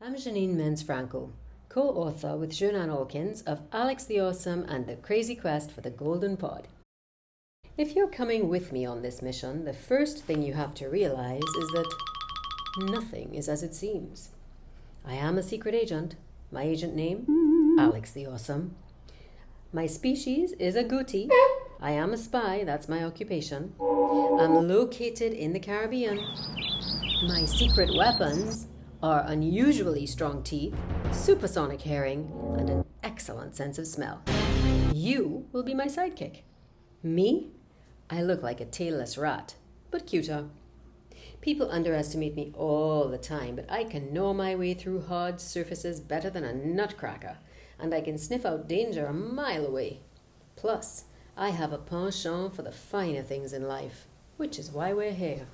I'm Janine Mendes-Franco, co-author with Jeunanne Alkins of Alex the Awesome and the Crazy Quest for the Golden Pod. If you're coming with me on this mission, the first thing you have to realize is that nothing is as it seems. I am a secret agent. My agent name, Alex the Awesome. My species is agouti. I am a spy, that's my occupation. I'm located in the Caribbean. My secret weapons are unusually strong teeth, supersonic hearing, and an excellent sense of smell. You will be my sidekick. Me? I look like a tailless rat, but cuter. People underestimate me all the time, but I can gnaw my way through hard surfaces better than a nutcracker, and I can sniff out danger a mile away. Plus, I have a penchant for the finer things in life, which is why we're here.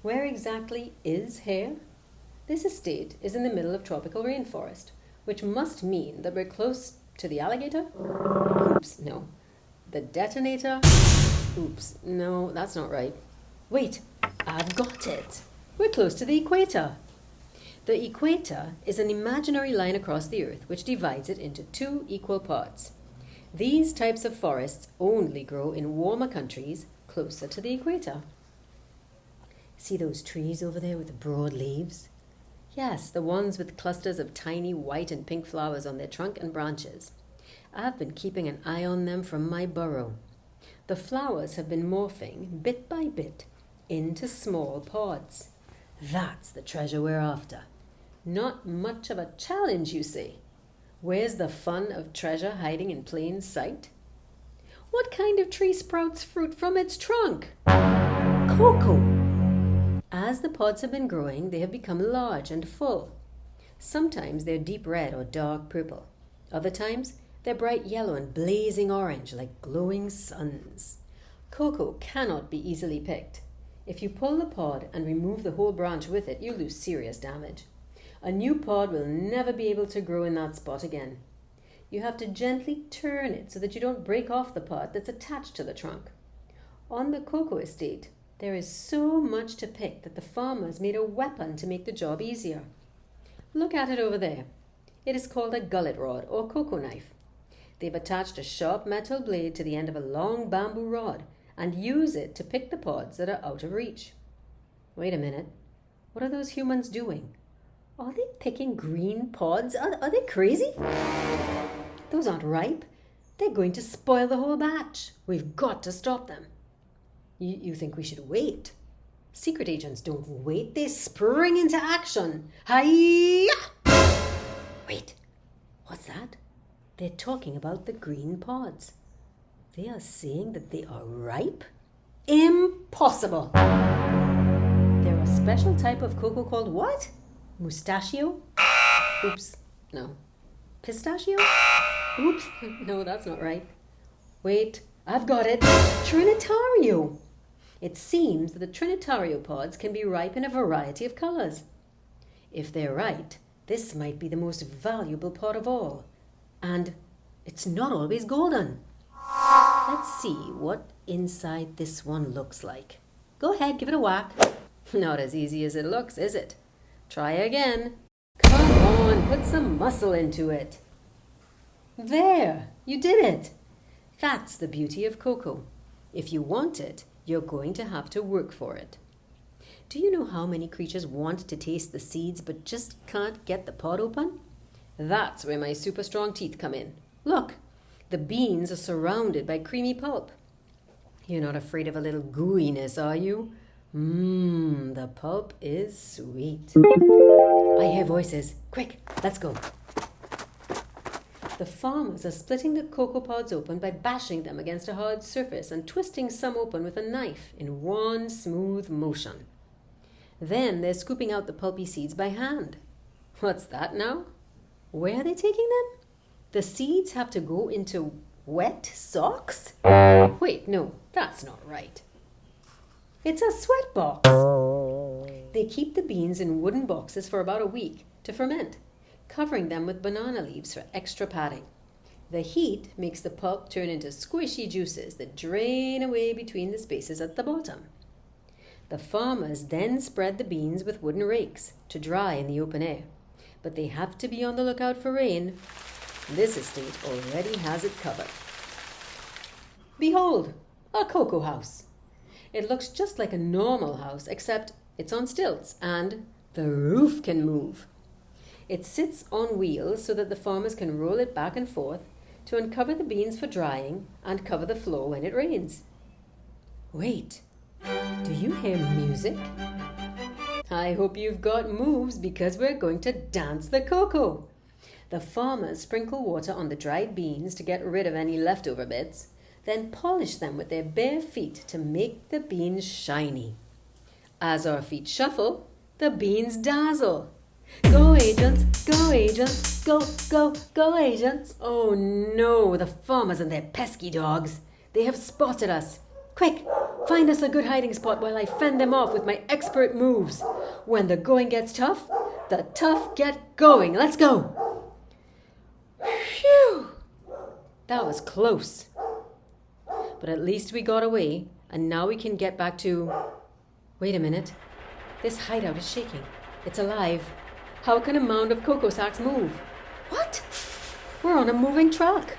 Where exactly is here? This estate is in the middle of tropical rainforest, which must mean that we're close to the alligator? Oops, no. The detonator? Oops, no, that's not right. Wait, I've got it. We're close to the equator. The equator is an imaginary line across the earth which divides it into two equal parts. These types of forests only grow in warmer countries closer to the equator. See those trees over there with the broad leaves? Yes, the ones with clusters of tiny white and pink flowers on their trunk and branches. I've been keeping an eye on them from my burrow. The flowers have been morphing, bit by bit, into small pods. That's the treasure we're after. Not much of a challenge, you see. Where's the fun of treasure hiding in plain sight? What kind of tree sprouts fruit from its trunk? Cocoa! As the pods have been growing, they have become large and full. Sometimes they're deep red or dark purple. Other times, they're bright yellow and blazing orange like glowing suns. Cocoa cannot be easily picked. If you pull the pod and remove the whole branch with it, you'll do serious damage. A new pod will never be able to grow in that spot again. You have to gently turn it so that you don't break off the pod that's attached to the trunk. On the cocoa estate, there is so much to pick that the farmers made a weapon to make the job easier. Look at it over there. It is called a gullet rod or cocoa knife. They've attached a sharp metal blade to the end of a long bamboo rod and use it to pick the pods that are out of reach. Wait a minute. What are those humans doing? Are they picking green pods? Are they crazy? Those aren't ripe. They're going to spoil the whole batch. We've got to stop them. You think we should wait? Secret agents don't wait. They spring into action. Hi-ya! Wait, what's that? They're talking about the green pods. They are saying that they are ripe? Impossible! They're a special type of cocoa called what? Mustachio? Oops, no. Pistachio? Oops, no, that's not right. Wait, I've got it. Trinitario! It seems that the Trinitario pods can be ripe in a variety of colors. If they're right, this might be the most valuable pod of all. And it's not always golden. Let's see what inside this one looks like. Go ahead, give it a whack. Not as easy as it looks, is it? Try again. Come on, put some muscle into it. There, you did it. That's the beauty of cocoa. If you want it, you're going to have to work for it. Do you know how many creatures want to taste the seeds but just can't get the pod open? That's where my super strong teeth come in. Look, the beans are surrounded by creamy pulp. You're not afraid of a little gooiness, are you? The pulp is sweet. I hear voices. Quick, let's go. The farmers are splitting the cocoa pods open by bashing them against a hard surface and twisting some open with a knife in one smooth motion. Then they're scooping out the pulpy seeds by hand. What's that now? Where are they taking them? The seeds have to go into wet socks? Wait, no, that's not right. It's a sweat box. They keep the beans in wooden boxes for about a week to ferment, covering them with banana leaves for extra padding. The heat makes the pulp turn into squishy juices that drain away between the spaces at the bottom. The farmers then spread the beans with wooden rakes to dry in the open air, but they have to be on the lookout for rain. This estate already has it covered. Behold, a cocoa house. It looks just like a normal house, except it's on stilts and the roof can move. It sits on wheels so that the farmers can roll it back and forth to uncover the beans for drying and cover the floor when it rains. Wait, do you hear music? I hope you've got moves because we're going to dance the cocoa. The farmers sprinkle water on the dried beans to get rid of any leftover bits, then polish them with their bare feet to make the beans shiny. As our feet shuffle, the beans dazzle. Go agents, go agents, go, go, go agents. Oh no, the farmers and their pesky dogs. They have spotted us. Quick, find us a good hiding spot while I fend them off with my expert moves. When the going gets tough, the tough get going. Let's go. Phew! That was close. But at least we got away, and now we can get back to... Wait a minute. This hideout is shaking. It's alive. How can a mound of cocoa sacks move? What? We're on a moving truck.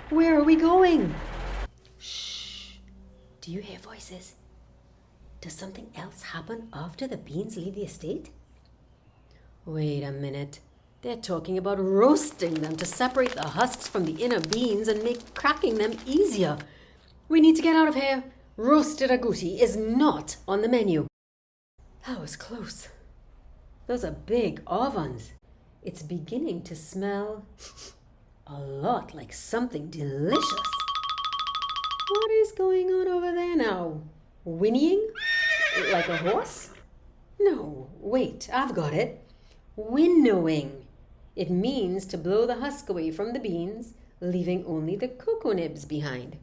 Where are we going? Shh. Do you hear voices? Does something else happen after the beans leave the estate? Wait a minute. They're talking about roasting them to separate the husks from the inner beans and make cracking them easier. We need to get out of here. Roasted agouti is not on the menu. That was close. Those are big ovens. It's beginning to smell a lot like something delicious. What is going on over there now? Whinnying? Like a horse? No, wait, I've got it. Winnowing. It means to blow the husk away from the beans, leaving only the cocoa nibs behind.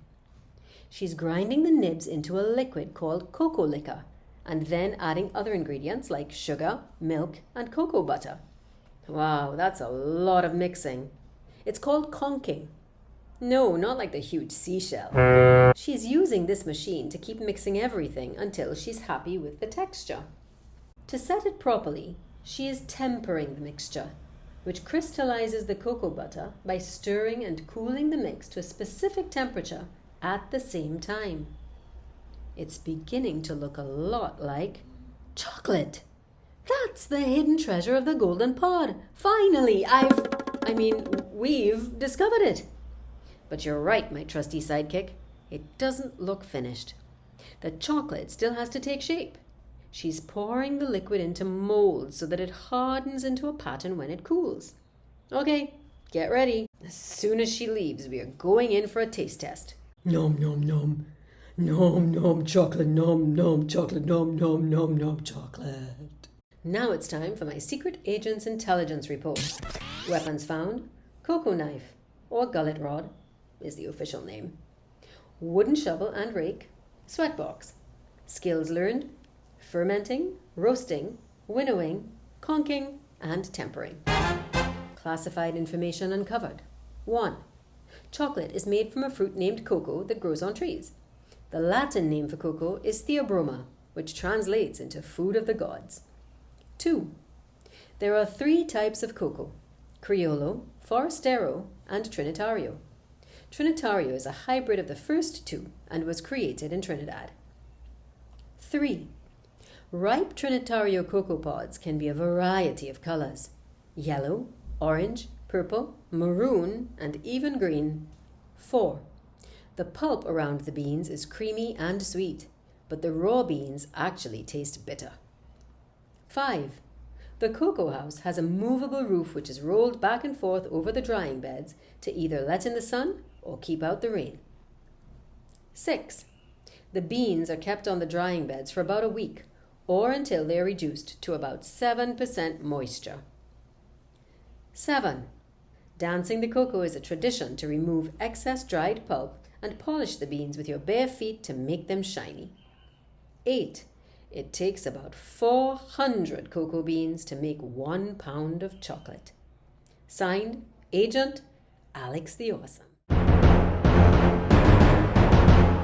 She's grinding the nibs into a liquid called cocoa liquor, and then adding other ingredients like sugar, milk, and cocoa butter. Wow, that's a lot of mixing. It's called conking. No, not like the huge seashell. She's using this machine to keep mixing everything until she's happy with the texture. To set it properly, she is tempering the mixture, which crystallizes the cocoa butter by stirring and cooling the mix to a specific temperature at the same time. It's beginning to look a lot like chocolate. That's the hidden treasure of the golden pod. Finally, we've discovered it. But you're right, my trusty sidekick. It doesn't look finished. The chocolate still has to take shape. She's pouring the liquid into molds so that it hardens into a pattern when it cools. Okay, get ready. As soon as she leaves, we are going in for a taste test. Nom, nom, nom. Nom, nom, chocolate. Nom, nom, chocolate. Nom, nom, nom, nom, chocolate. Now it's time for my secret agent's intelligence report. Weapons found: cocoa knife, or gullet rod is the official name. Wooden shovel and rake, sweatbox. Skills learned: fermenting, roasting, winnowing, conking, and tempering. Classified information uncovered. 1. Chocolate is made from a fruit named cocoa that grows on trees. The Latin name for cocoa is theobroma, which translates into food of the gods. 2. There are 3 types of cocoa: Criollo, Forastero, and Trinitario. Trinitario is a hybrid of the first 2 and was created in Trinidad. 3. Ripe Trinitario cocoa pods can be a variety of colors: yellow, orange, purple, maroon, and even green. 4. The pulp around the beans is creamy and sweet, but the raw beans actually taste bitter. 5. The cocoa house has a movable roof which is rolled back and forth over the drying beds to either let in the sun or keep out the rain. 6. The beans are kept on the drying beds for about a week, or until they are reduced to about 7% moisture. 7. Dancing the cocoa is a tradition to remove excess dried pulp and polish the beans with your bare feet to make them shiny. 8. It takes about 400 cocoa beans to make 1 pound of chocolate. Signed, Agent Alex the Awesome.